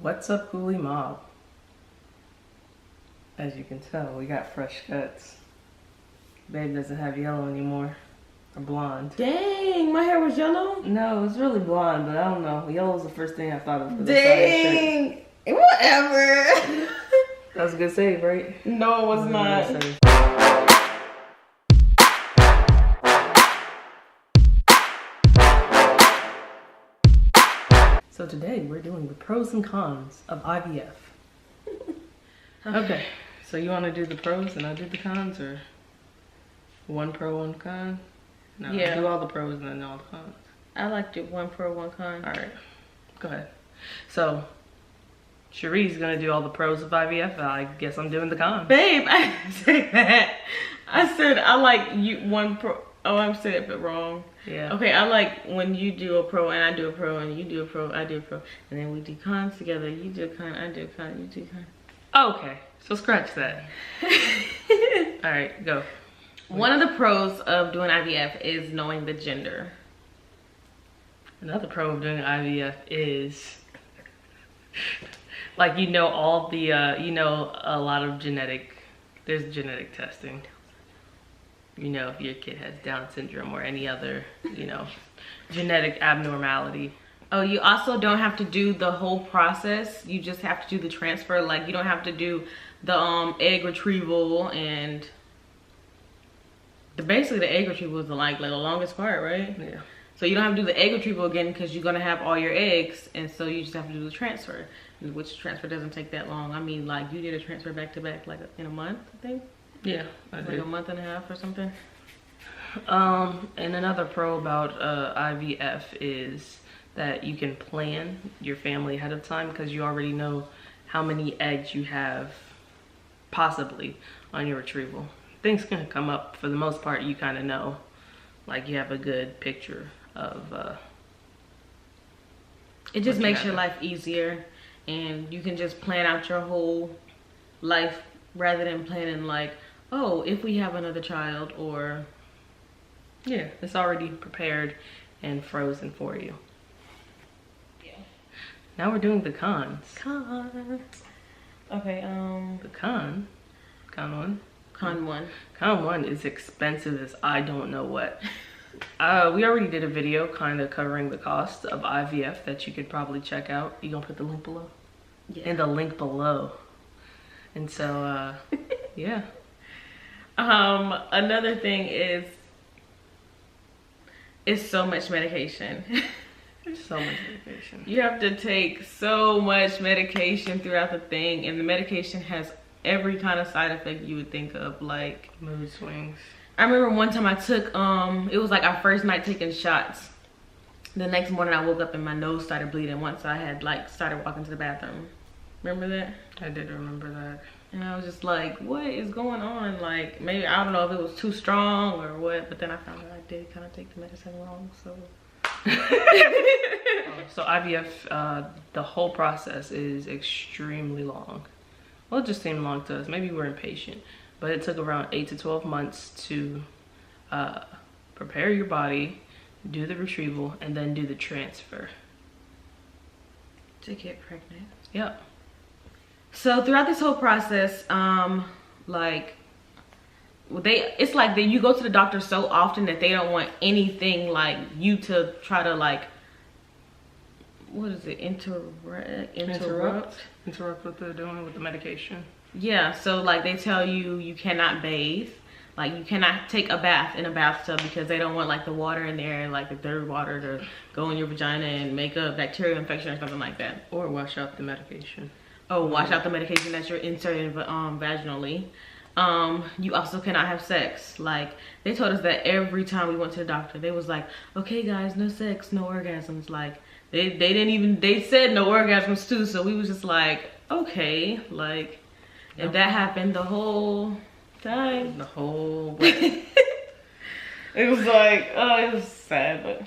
What's up, Ghoulie Mob? As you can tell, we got fresh cuts. Babe doesn't have yellow anymore. Or blonde. Dang, my hair was yellow? No, it's really blonde, but I don't know. Yellow was the first thing I thought of. Dang! Whatever. That was a good save, right? No, it was not. So today we're doing the pros and cons of IVF. Okay, so you want to do the pros and I'll do the cons, or one pro, one con? No, yeah. Do all the pros and then all the cons. I liked it, one pro, one con. All right, go ahead. So Cherie's gonna do all the pros of IVF. I guess I'm doing the cons. Babe, I didn't say that. I said I like you one pro. Oh, I'm saying it wrong. Yeah. Okay, I like when you do a pro and I do a pro and you do a pro, I do a pro. And then we do cons together. You do a con, I do a con, you do a con. Okay, so scratch that. All right, go. One of the pros of doing IVF is knowing the gender. Another pro of doing IVF is, like, you know, all the, you know, a lot of there's genetic testing. You know, if your kid has Down syndrome or any other, you know, genetic abnormality. Oh, you also don't have to do the whole process. You just have to do the transfer. Like, you don't have to do the egg retrieval and basically the egg retrieval is like the longest part, right? Yeah. So you don't have to do the egg retrieval again because you're gonna have all your eggs, and so you just have to do the transfer, which transfer doesn't take that long. I mean, like, you did a transfer back to back like in a month, I think. Yeah, I did. Like a month and a half or something. And another pro about IVF is that you can plan your family ahead of time because you already know how many eggs you have possibly on your retrieval. Things can come up. For the most part, you kind of know, like, you have a good picture of it just makes your life easier, and you can just plan out your whole life rather than planning like, oh, if we have another child, or yeah, it's already prepared and frozen for you. Yeah. Now we're doing the cons. Cons. Okay, The con one. Con one is expensive as I don't know what. We already did a video kind of covering the cost of IVF that you could probably check out. You gonna put the link below? Yeah. In the link below. And so, yeah. Another thing is, it's so much medication. So much medication. You have to take so much medication throughout the thing, and the medication has every kind of side effect you would think of, like mood swings. I remember one time I took, it was like our first night taking shots. The next morning I woke up and my nose started bleeding once I had like started walking to the bathroom. Remember that? I did remember that. And I was just like, what is going on? Like, maybe, I don't know if it was too strong or what, but then I found out I did kind of take the medicine wrong, so. So IVF, the whole process is extremely long. Well, it just seemed long to us. Maybe we're impatient, but it took around 8 to 12 months to prepare your body, do the retrieval, and then do the transfer. To get pregnant. Yep. So throughout this whole process, like, it's like that you go to the doctor so often that they don't want anything like you to try to, like, what is it, interrupt what they're doing with the medication. Yeah, so like they tell you you cannot bathe, like you cannot take a bath in a bathtub because they don't want like the water in there, like the dirty water, to go in your vagina and make a bacterial infection or something like that. Or wash out the medication. Oh, wash out the medication that you're inserting vaginally. You also cannot have sex. Like, they told us that every time we went to the doctor, they was like, okay guys, no sex, no orgasms. Like, they said no orgasms too, so we was just like, okay, like, if that happened the whole time. The whole way. It was like, oh, it was sad, but.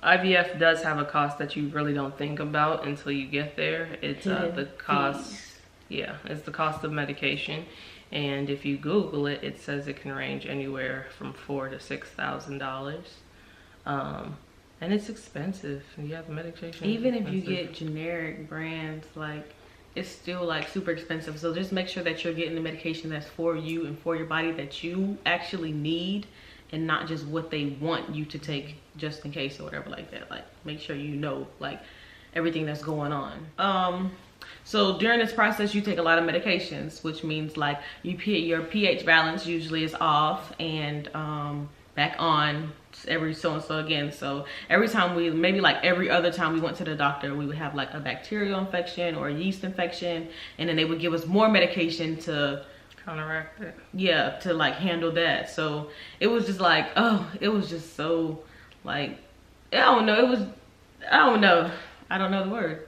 IVF does have a cost that you really don't think about until you get there. It's the cost, yeah, it's the cost of medication. And if you Google it, it says it can range anywhere from $4,000 to $6,000. And it's expensive. Yeah, the medication. Even if you get generic brands, like, it's still like super expensive. So just make sure that you're getting the medication that's for you and for your body, that you actually need, and not just what they want you to take just in case or whatever like that. Like, make sure you know like everything that's going on. So during this process, you take a lot of medications, which means like your pH balance usually is off and back on every so and so again. So every time maybe like every other time we went to the doctor, we would have like a bacterial infection or a yeast infection, and then they would give us more medication to counteract it. Yeah, to like handle that. So it was just like, oh, it was just so like, I don't know the word.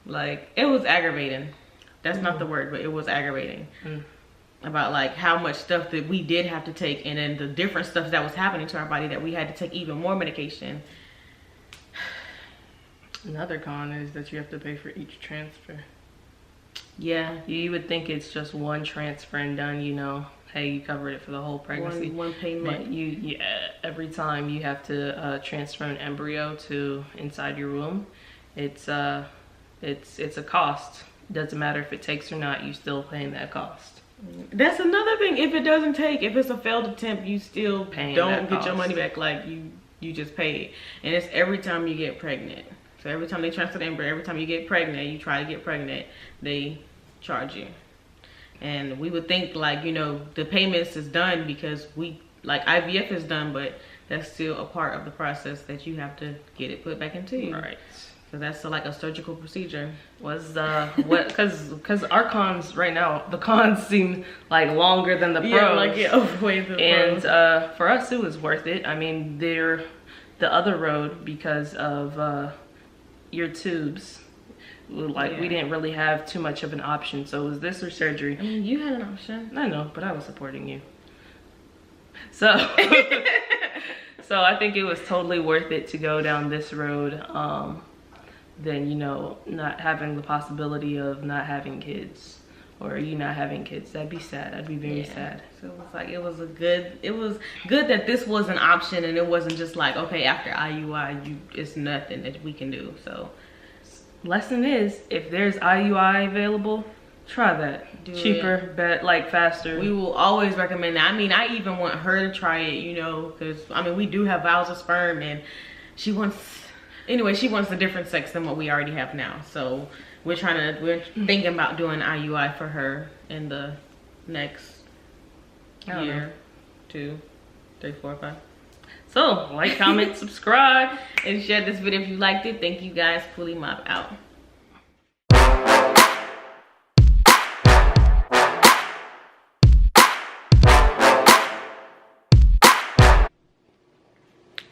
Like, it was aggravating. That's not the word, but it was aggravating. About like how much stuff that we did have to take, and then the different stuff that was happening to our body that we had to take even more medication. Another con is that you have to pay for each transfer. Yeah, you would think it's just one transfer and done, you know, hey, you covered it for the whole pregnancy. One payment. But every time you have to transfer an embryo to inside your womb, it's a cost. Doesn't matter if it takes or not, you still paying that cost. That's another thing. If it doesn't take, if it's a failed attempt, you still don't get your money back. Like, you just pay it. And it's every time you get pregnant. So every time they transfer the embryo, every time you get pregnant, you try to get pregnant, they charge you. And we would think like, you know, the payments is done because like IVF is done, but that's still a part of the process that you have to get it put back into you. Right. So that's like a surgical procedure. Was because our cons right now, the cons seem like longer than the pros. Yeah, like overweight the pros. And for us, it was worth it. I mean, the other road, because of your tubes, like we didn't really have too much of an option. So it was this or surgery. I mean, you had an option. I know, but I was supporting you. So so I think it was totally worth it to go down this road. Than, you know, not having the possibility of not having kids, or you not having kids. That'd be sad. I'd be very sad. So it was like, it was good that this was an option, and it wasn't just like, okay, after IUI it's nothing that we can do. So lesson is, if there's IUI available, try that. Cheaper, but like faster. We will always recommend that. I mean, I even want her to try it, you know, because I mean, we do have vials of sperm, and she wants a different sex than what we already have now. So we're thinking about doing IUI for her in the next year, 2, 3, 4, 5. So like, comment, subscribe, and share this video if you liked it. Thank you guys. Fully Mop out.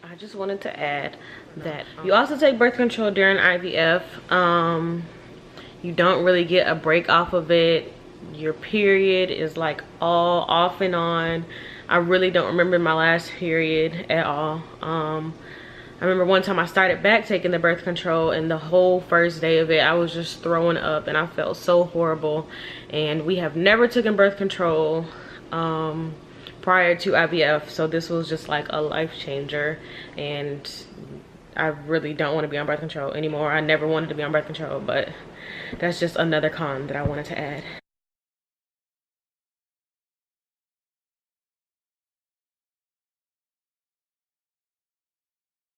I just wanted to add that you also take birth control during IVF. You don't really get a break off of it. Your period is like all off and on. I really don't remember my last period at all. I remember one time I started back taking the birth control, and the whole first day of it, I was just throwing up and I felt so horrible. And we have never taken birth control prior to IVF, so this was just like a life changer, and I really don't want to be on birth control anymore. I never wanted to be on birth control, but that's just another con that I wanted to add.